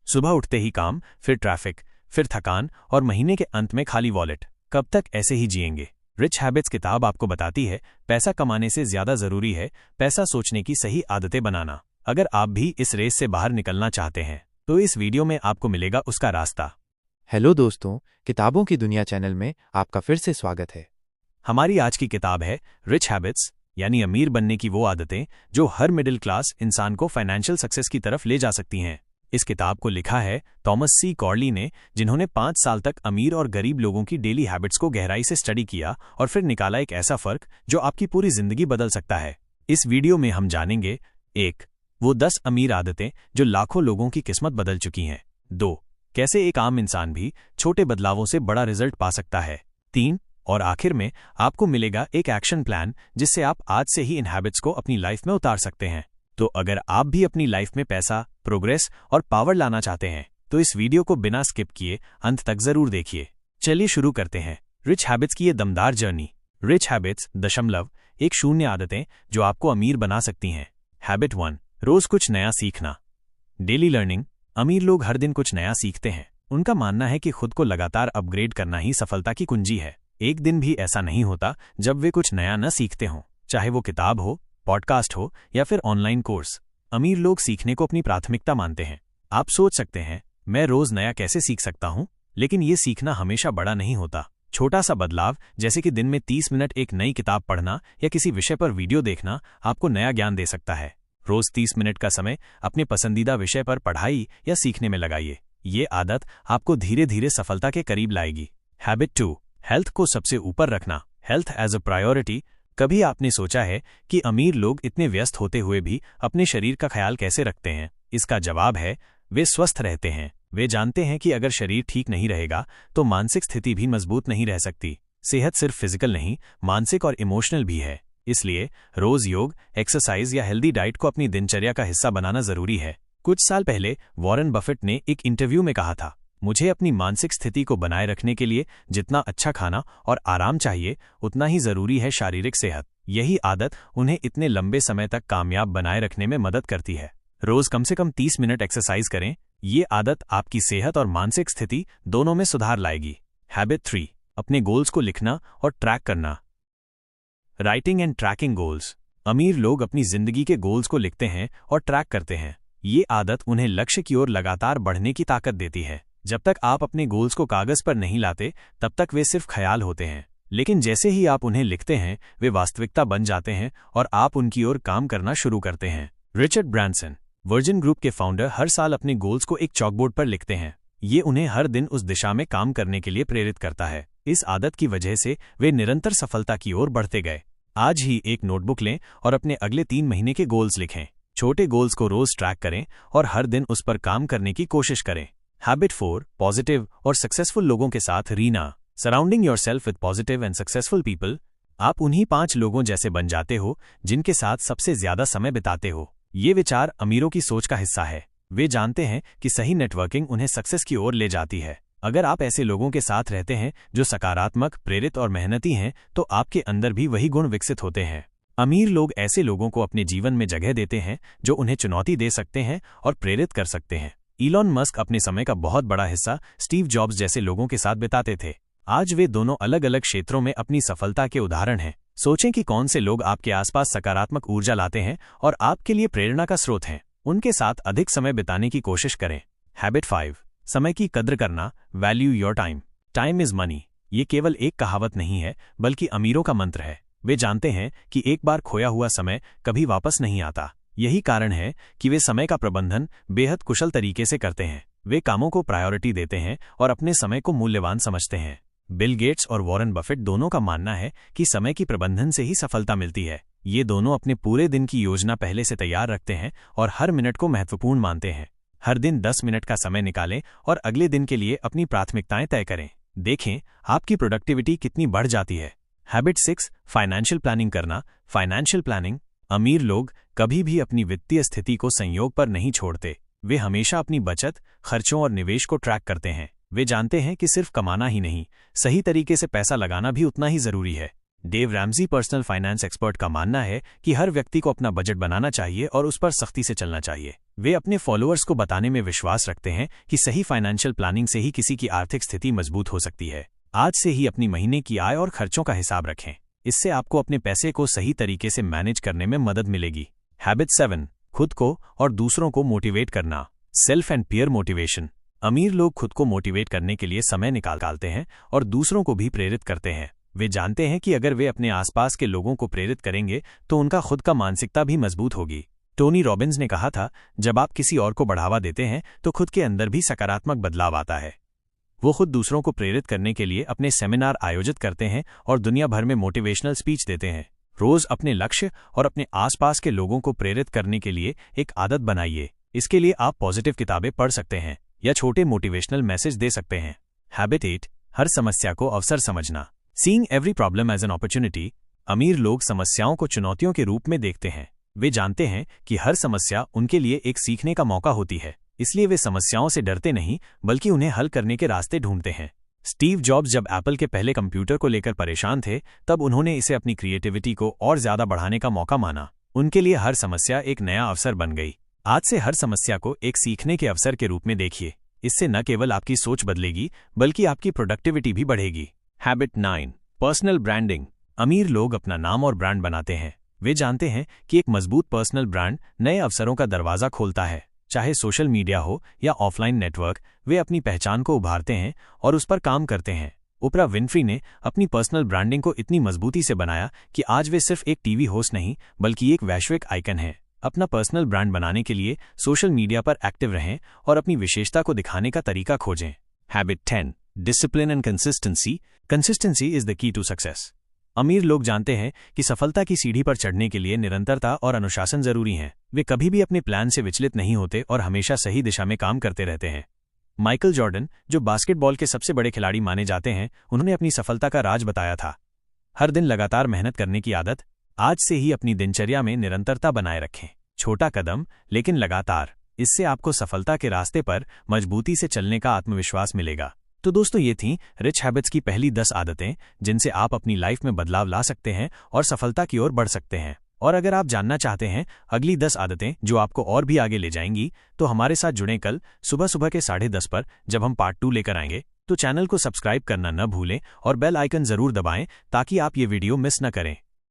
सुबह उठते ही काम, फिर ट्रैफिक, फिर थकान और महीने के अंत में खाली वॉलेट। कब तक ऐसे ही जिएंगे? रिच हैबिट्स किताब आपको बताती है पैसा कमाने से ज्यादा जरूरी है पैसा सोचने की सही आदतें बनाना। अगर आप भी इस रेस से बाहर निकलना चाहते हैं तो इस वीडियो में आपको मिलेगा उसका रास्ता। हेलो दोस्तों, किताबों की दुनिया चैनल में आपका फिर से स्वागत है। हमारी आज की किताब है रिच हैबिट्स, यानी अमीर बनने की वो आदतें जो हर मिडिल क्लास इंसान को फाइनेंशियल सक्सेस की तरफ ले जा सकती हैं। इस किताब को लिखा है थॉमस सी कॉर्ली ने, जिन्होंने 5 साल तक अमीर और गरीब लोगों की डेली हैबिट्स को गहराई से स्टडी किया और फिर निकाला एक ऐसा फर्क जो आपकी पूरी जिंदगी बदल सकता है। इस वीडियो में हम जानेंगे 1. वो 10 अमीर आदतें जो लाखों लोगों की किस्मत बदल चुकी हैं। 2. कैसे एक आम इंसान भी छोटे बदलावों से बड़ा रिजल्ट पा सकता है। 3. और आखिर में आपको मिलेगा एक एक्शन प्लान जिससे आप आज से ही इन हैबिट्स को अपनी लाइफ में उतार सकते हैं। तो अगर आप भी अपनी लाइफ में पैसा, प्रोग्रेस और पावर लाना चाहते हैं तो इस वीडियो को बिना स्किप किए अंत तक जरूर देखिए। चलिए शुरू करते हैं रिच हैबिट्स की ये दमदार जर्नी। रिच हैबिट्स 0.10 आदतें जो आपको अमीर बना सकती हैं। हैबिट 1, रोज कुछ नया सीखना। Daily learning. अमीर लोग हर दिन कुछ नया सीखते हैं। उनका मानना है कि खुद को लगातार अपग्रेड करना ही सफलता की कुंजी है। एक दिन भी ऐसा नहीं होता जब वे कुछ नया न सीखते हों, चाहे वो किताब हो, पॉडकास्ट हो या फिर ऑनलाइन कोर्स। अमीर लोग सीखने को अपनी प्राथमिकता मानते हैं। आप सोच सकते हैं, मैं रोज नया कैसे सीख सकता हूं? लेकिन ये सीखना हमेशा बड़ा नहीं होता। छोटा सा बदलाव, जैसे कि दिन में 30 मिनट एक नई किताब पढ़ना या किसी विषय पर वीडियो देखना, आपको नया ज्ञान दे सकता है। रोज 30 मिनट का समय अपने पसंदीदा विषय पर पढ़ाई या सीखने में लगाइए। ये आदत आपको धीरे धीरे सफलता के करीब लाएगी। हैबिट 2, हेल्थ को सबसे ऊपर रखना। Health as a priority. कभी आपने सोचा है कि अमीर लोग इतने व्यस्त होते हुए भी अपने शरीर का ख्याल कैसे रखते हैं? इसका जवाब है, वे स्वस्थ रहते हैं। वे जानते हैं कि अगर शरीर ठीक नहीं रहेगा तो मानसिक स्थिति भी मजबूत नहीं रह सकती। सेहत सिर्फ फिजिकल नहीं, मानसिक और इमोशनल भी है। इसलिए रोज योग, एक्सरसाइज या हेल्दी डाइट को अपनी दिनचर्या का हिस्सा बनाना जरूरी है। कुछ साल पहले वॉरेन बफेट ने एक इंटरव्यू में कहा था, मुझे अपनी मानसिक स्थिति को बनाए रखने के लिए जितना अच्छा खाना और आराम चाहिए उतना ही जरूरी है शारीरिक सेहत। यही आदत उन्हें इतने लंबे समय तक कामयाब बनाए रखने में मदद करती है। रोज कम से कम 30 मिनट एक्सरसाइज करें। ये आदत आपकी सेहत और मानसिक स्थिति दोनों में सुधार लाएगी। हैबिट 3, अपने गोल्स को लिखना और ट्रैक करना। Writing and tracking goals. अमीर लोग अपनी जिंदगी के गोल्स को लिखते हैं और ट्रैक करते हैं। ये आदत उन्हें लक्ष्य की ओर लगातार बढ़ने की ताकत देती है। जब तक आप अपने गोल्स को कागज पर नहीं लाते तब तक वे सिर्फ ख्याल होते हैं, लेकिन जैसे ही आप उन्हें लिखते हैं वे वास्तविकता बन जाते हैं और आप उनकी ओर काम करना शुरू करते हैं। रिचर्ड ब्रांसन, वर्जिन ग्रुप के फाउंडर, हर साल अपने गोल्स को एक चॉकबोर्ड पर लिखते हैं। ये उन्हें हर दिन उस दिशा में काम करने के लिए प्रेरित करता है। इस आदत की वजह से वे निरंतर सफलता की ओर बढ़ते गए। आज ही एक नोटबुक लें और अपने अगले 3 महीने के गोल्स लिखें। छोटे गोल्स को रोज ट्रैक करें और हर दिन उस पर काम करने की कोशिश करें। हैबिट 4, पॉजिटिव और सक्सेसफुल लोगों के साथ रहना। Surrounding yourself with positive and successful people. आप उन्हीं 5 लोगों जैसे बन जाते हो जिनके साथ सबसे ज्यादा समय बिताते हो। ये विचार अमीरों की सोच का हिस्सा है। वे जानते हैं कि सही नेटवर्किंग उन्हें सक्सेस की ओर ले जाती है। अगर आप ऐसे लोगों के साथ रहते हैं जो सकारात्मक, प्रेरित और मेहनती हैं तो आपके अंदर भी वही गुण विकसित होते हैं। अमीर लोग ऐसे लोगों को अपने जीवन में जगह देते हैं जो उन्हें चुनौती दे सकते हैं और प्रेरित कर सकते हैं। इलॉन मस्क अपने समय का बहुत बड़ा हिस्सा स्टीव जॉब्स जैसे लोगों के साथ बिताते थे। आज वे दोनों अलग अलग क्षेत्रों में अपनी सफलता के उदाहरण हैं। सोचें कि कौन से लोग आपके आसपास सकारात्मक ऊर्जा लाते हैं और आपके लिए प्रेरणा का स्रोत हैं। उनके साथ अधिक समय बिताने की कोशिश करें। हैबिट 5, समय की कद्र करना। Value your time. Time is money. ये केवल एक कहावत नहीं है बल्कि अमीरों का मंत्र है। वे जानते हैं कि एक बार खोया हुआ समय कभी वापस नहीं आता। यही कारण है कि वे समय का प्रबंधन बेहद कुशल तरीके से करते हैं। वे कामों को प्रायोरिटी देते हैं और अपने समय को मूल्यवान समझते हैं। बिल गेट्स और वॉरेन बफेट दोनों का मानना है कि समय की प्रबंधन से ही सफलता मिलती है। ये दोनों अपने पूरे दिन की योजना पहले से तैयार रखते हैं और हर मिनट को महत्वपूर्ण मानते हैं। हर दिन 10 मिनट का समय निकालें और अगले दिन के लिए अपनी प्राथमिकताएं तय करें। देखें आपकी प्रोडक्टिविटी कितनी बढ़ जाती है। हैबिट 6, फाइनेंशियल प्लानिंग करना। Financial planning. अमीर लोग कभी भी अपनी वित्तीय स्थिति को संयोग पर नहीं छोड़ते। वे हमेशा अपनी बचत, खर्चों और निवेश को ट्रैक करते हैं। वे जानते हैं कि सिर्फ कमाना ही नहीं, सही तरीके से पैसा लगाना भी उतना ही जरूरी है। Dave Ramsey, personal finance expert, का मानना है कि हर व्यक्ति को अपना बजट बनाना चाहिए और उस पर सख्ती से चलना चाहिए। वे अपने फॉलोअर्स को बताने में विश्वास रखते हैं कि सही फाइनेंशियल प्लानिंग से ही किसी की आर्थिक स्थिति मजबूत हो सकती है। आज से ही अपनी महीने की आय और खर्चों का हिसाब रखें। इससे आपको अपने पैसे को सही तरीके से मैनेज करने में मदद मिलेगी। हैबिट 7, खुद को और दूसरों को मोटिवेट करना। Self and peer motivation. अमीर लोग खुद को मोटिवेट करने के लिए समय निकालते हैं और दूसरों को भी प्रेरित करते हैं। वे जानते हैं कि अगर वे अपने आसपास के लोगों को प्रेरित करेंगे तो उनका खुद का मानसिकता भी मजबूत होगी। टोनी रॉबिन्स ने कहा था, जब आप किसी और को बढ़ावा देते हैं तो खुद के अंदर भी सकारात्मक बदलाव आता है। वो खुद दूसरों को प्रेरित करने के लिए अपने सेमिनार आयोजित करते हैं और दुनिया भर में मोटिवेशनल स्पीच देते हैं। रोज अपने लक्ष्य और अपने आसपास के लोगों को प्रेरित करने के लिए एक आदत बनाइए। इसके लिए आप पॉजिटिव किताबें पढ़ सकते हैं या छोटे मोटिवेशनल मैसेज दे सकते हैं। हैबिट 8, हर समस्या को अवसर समझना। Seeing every problem as an opportunity. अमीर लोग समस्याओं को चुनौतियों के रूप में देखते हैं। वे जानते हैं कि हर समस्या उनके लिए एक सीखने का मौका होती है, इसलिए वे समस्याओं से डरते नहीं बल्कि उन्हें हल करने के रास्ते ढूंढते हैं। स्टीव जॉब्स जब एप्पल के पहले कंप्यूटर को लेकर परेशान थे, तब उन्होंने इसे अपनी क्रिएटिविटी को और ज्यादा बढ़ाने का मौका माना। उनके लिए हर समस्या एक नया अवसर बन गई। आज से हर समस्या को एक सीखने के अवसर के रूप में देखिए। इससे न केवल आपकी सोच बदलेगी बल्कि आपकी प्रोडक्टिविटी भी बढ़ेगी। Habit 9, personal branding. अमीर लोग अपना नाम और ब्रांड बनाते हैं। वे जानते हैं कि एक मजबूत पर्सनल ब्रांड नए अवसरों का दरवाजा खोलता है। चाहे सोशल मीडिया हो या ऑफलाइन नेटवर्क, वे अपनी पहचान को उभारते हैं और उस पर काम करते हैं। ओपरा विनफ्री ने अपनी पर्सनल ब्रांडिंग को इतनी मजबूती से बनाया कि आज वे सिर्फ एक टीवी होस्ट नहीं बल्कि एक वैश्विक आइकन है। अपना पर्सनल ब्रांड बनाने के लिए सोशल मीडिया पर एक्टिव रहें और अपनी विशेषता को दिखाने का तरीका खोजें। Habit 10, discipline and consistency. Consistency is the key to success. अमीर लोग जानते हैं कि सफलता की सीढ़ी पर चढ़ने के लिए निरंतरता और अनुशासन जरूरी है। वे कभी भी अपने प्लान से विचलित नहीं होते और हमेशा सही दिशा में काम करते रहते हैं। माइकल जॉर्डन, जो बास्केटबॉल के सबसे बड़े खिलाड़ी माने जाते हैं, उन्होंने अपनी सफलता का राज बताया था, हर दिन लगातार मेहनत करने की आदत। आज से ही अपनी दिनचर्या में निरंतरता बनाए रखें। छोटा कदम लेकिन लगातार, इससे आपको सफलता के रास्ते पर मजबूती से चलने का आत्मविश्वास मिलेगा। तो दोस्तों, ये थीं रिच हैबिट्स की पहली 10 आदतें जिनसे आप अपनी लाइफ में बदलाव ला सकते हैं और सफलता की ओर बढ़ सकते हैं। और अगर आप जानना चाहते हैं अगली 10 आदतें जो आपको और भी आगे ले जाएंगी, तो हमारे साथ जुड़ें कल सुबह के 10:30 पर, जब हम पार्ट 2 लेकर आएंगे। तो चैनल को सब्सक्राइब करना न भूलें और बेल आइकन जरूर दबाएं ताकि आप ये वीडियो मिस न करें।